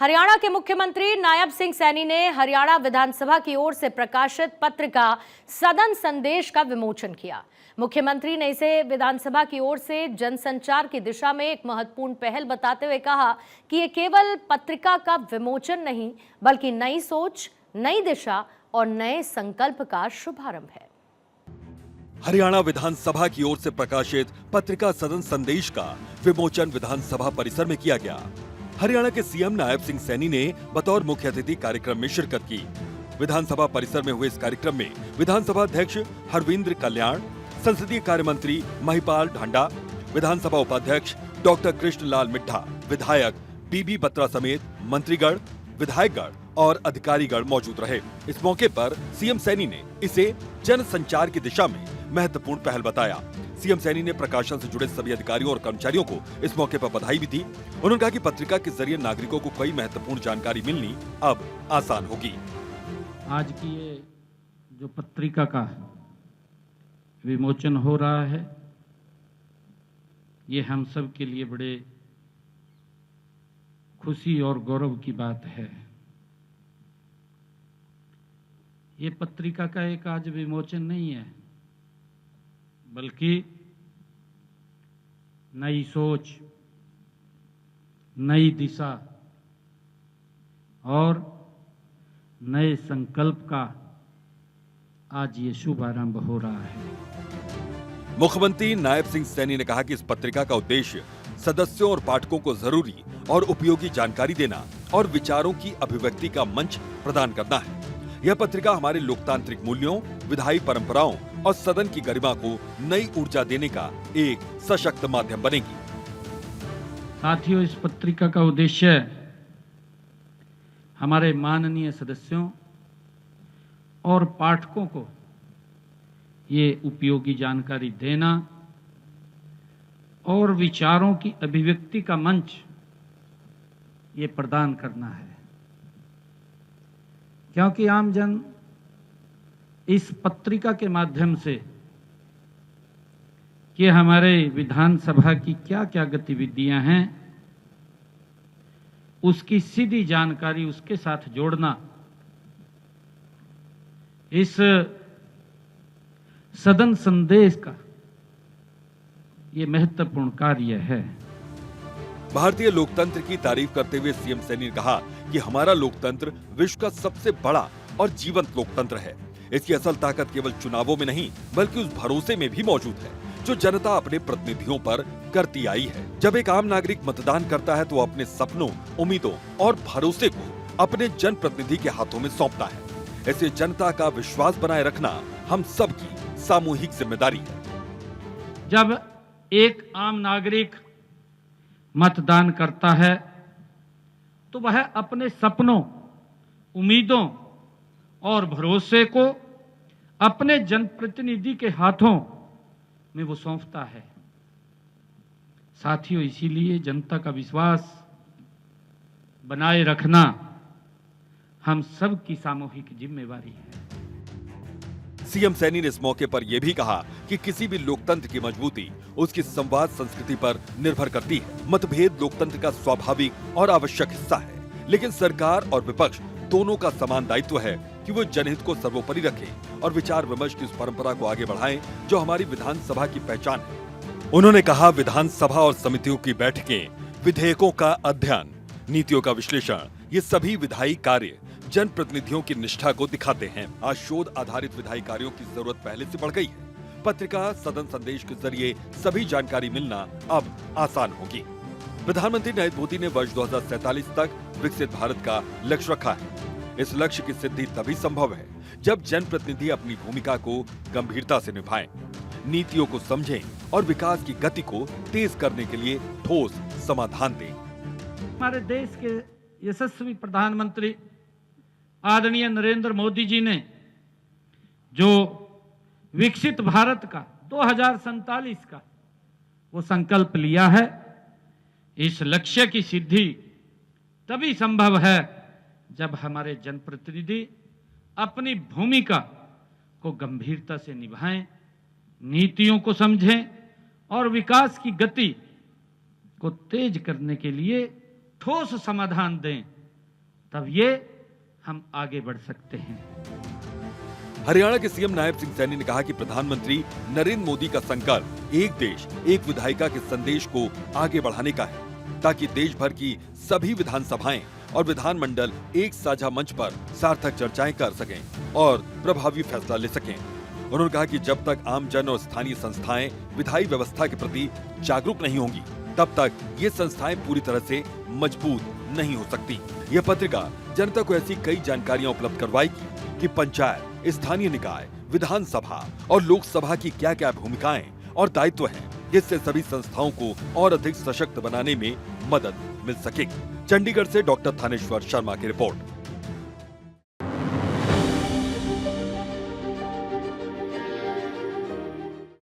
हरियाणा के मुख्यमंत्री नायब सिंह सैनी ने हरियाणा विधानसभा की ओर से प्रकाशित पत्रिका सदन संदेश का विमोचन किया। मुख्यमंत्री ने इसे विधानसभा की ओर से जनसंचार की दिशा में एक महत्वपूर्ण पहल बताते हुए कहा कि ये केवल पत्रिका का विमोचन नहीं, बल्कि नई सोच, नई दिशा और नए संकल्प का शुभारंभ है। हरियाणा विधानसभा की ओर से प्रकाशित पत्रिका सदन संदेश का विमोचन विधानसभा परिसर में किया गया। हरियाणा के सीएम नायब सिंह सैनी ने बतौर मुख्य अतिथि कार्यक्रम में शिरकत की। विधानसभा परिसर में हुए इस कार्यक्रम में विधानसभा अध्यक्ष हरविंद्र कल्याण, संसदीय कार्य मंत्री महिपाल ढांडा, विधानसभा उपाध्यक्ष डॉक्टर कृष्णलाल मिड्ढा, विधायक बीबी बत्रा समेत मंत्रीगण, विधायकगण और अधिकारीगण मौजूद रहे। इस मौके पर सीएम सैनी ने इसे जन संचार की दिशा में महत्वपूर्ण पहल बताया। सीएम सैनी ने प्रकाशन से जुड़े सभी अधिकारियों और कर्मचारियों को इस मौके पर बधाई भी दी। उन्होंने कहा कि पत्रिका के जरिए नागरिकों को कई महत्वपूर्ण जानकारी मिलनी अब आसान होगी। आज की ये जो पत्रिका का विमोचन हो रहा है, ये हम सब के लिए बड़े खुशी और गौरव की बात है। ये पत्रिका का एक आज विमोचन नहीं है, बल्कि नई सोच, नई दिशा और नए संकल्प का आज ये शुभारंभ हो रहा है। मुख्यमंत्री नायब सिंह सैनी ने कहा कि इस पत्रिका का उद्देश्य सदस्यों और पाठकों को जरूरी और उपयोगी जानकारी देना और विचारों की अभिव्यक्ति का मंच प्रदान करना है। यह पत्रिका हमारे लोकतांत्रिक मूल्यों, विधायी परंपराओं और सदन की गरिमा को नई ऊर्जा देने का एक सशक्त माध्यम बनेगी। साथियों, इस पत्रिका का उद्देश्य हमारे माननीय सदस्यों और पाठकों को ये उपयोगी जानकारी देना और विचारों की अभिव्यक्ति का मंच ये प्रदान करना है, क्योंकि आमजन इस पत्रिका के माध्यम से कि हमारे विधानसभा की क्या क्या गतिविधियां हैं, उसकी सीधी जानकारी उसके साथ जोड़ना इस सदन संदेश का ये महत्वपूर्ण कार्य है। भारतीय लोकतंत्र की तारीफ करते हुए सीएम सैनी ने कहा कि हमारा लोकतंत्र विश्व का सबसे बड़ा और जीवंत लोकतंत्र है। इसकी असल ताकत केवल चुनावों में नहीं, बल्कि उस भरोसे में भी मौजूद है जो जनता अपने प्रतिनिधियों पर करती आई है। जब एक आम नागरिक मतदान करता है तो वो अपने सपनों, उम्मीदों और भरोसे को अपने जनप्रतिनिधि के हाथों में सौंपता है। ऐसे जनता का विश्वास बनाए रखना हम सबकी सामूहिक जिम्मेदारी है। जब एक आम नागरिक मतदान करता है तो वह अपने सपनों, उम्मीदों और भरोसे को अपने जनप्रतिनिधि के हाथों में वो सौंपता है। साथियों, इसीलिए जनता का विश्वास बनाए रखना हम सब की सामूहिक जिम्मेवारी है। सीएम सैनी ने इस मौके पर यह भी कहा कि किसी भी लोकतंत्र की मजबूती उसकी संवाद संस्कृति पर निर्भर करती है। मतभेद लोकतंत्र का स्वाभाविक और आवश्यक हिस्सा है, लेकिन सरकार और विपक्ष दोनों का समान दायित्व है कि वो जनहित को सर्वोपरि रखें और विचार विमर्श की उस परंपरा को आगे बढ़ाएं जो हमारी विधानसभा की पहचान है। उन्होंने कहा, विधानसभा और समितियों की बैठकें, विधेयकों का अध्ययन, नीतियों का विश्लेषण, ये सभी विधायी कार्य जनप्रतिनिधियों की निष्ठा को दिखाते हैं। आज शोध आधारित विधायी कार्यों की जरूरत पहले से बढ़ गई है। पत्रिका सदन संदेश के जरिए सभी जानकारी मिलना अब आसान होगी। प्रधानमंत्री नरेंद्र मोदी ने वर्ष 2047 तक विकसित भारत का लक्ष्य रखा है। इस लक्ष्य की सिद्धि तभी संभव है जब जनप्रतिनिधि अपनी भूमिका को गंभीरता से निभाएं, नीतियों को समझें और विकास की गति को तेज करने के लिए ठोस समाधान दें। हमारे देश के यशस्वी प्रधानमंत्री आदरणीय नरेंद्र मोदी जी ने जो विकसित भारत का 2047 का वो संकल्प लिया है, इस लक्ष्य की सिद्धि तभी संभव है जब हमारे जनप्रतिनिधि अपनी भूमिका को गंभीरता से निभाएं, नीतियों को समझें और विकास की गति को तेज करने के लिए ठोस समाधान दें। तब ये हम आगे बढ़ सकते हैं। हरियाणा के सीएम नायब सिंह सैनी ने कहा कि प्रधानमंत्री नरेंद्र मोदी का संकल्प एक देश एक विधायिका के संदेश को आगे बढ़ाने का है, ताकि देश भर की सभी विधानसभाएं और विधानमंडल एक साझा मंच पर सार्थक चर्चाएं कर सकें और प्रभावी फैसला ले सकें। उन्होंने कहा कि जब तक आमजन और स्थानीय संस्थाएं विधायी व्यवस्था के प्रति जागरूक नहीं होंगी, तब तक ये संस्थाएं पूरी तरह से मजबूत नहीं हो सकती। यह पत्रिका जनता को ऐसी कई जानकारियां उपलब्ध करवाएगी कि पंचायत, स्थानीय निकाय, विधानसभा और लोकसभा की क्या-क्या भूमिकाएं और दायित्व हैं, जिससे सभी संस्थाओं को और अधिक सशक्त बनाने में मदद मिल सकेगी। चंडीगढ़ से डॉक्टर थानेश्वर शर्मा की रिपोर्ट।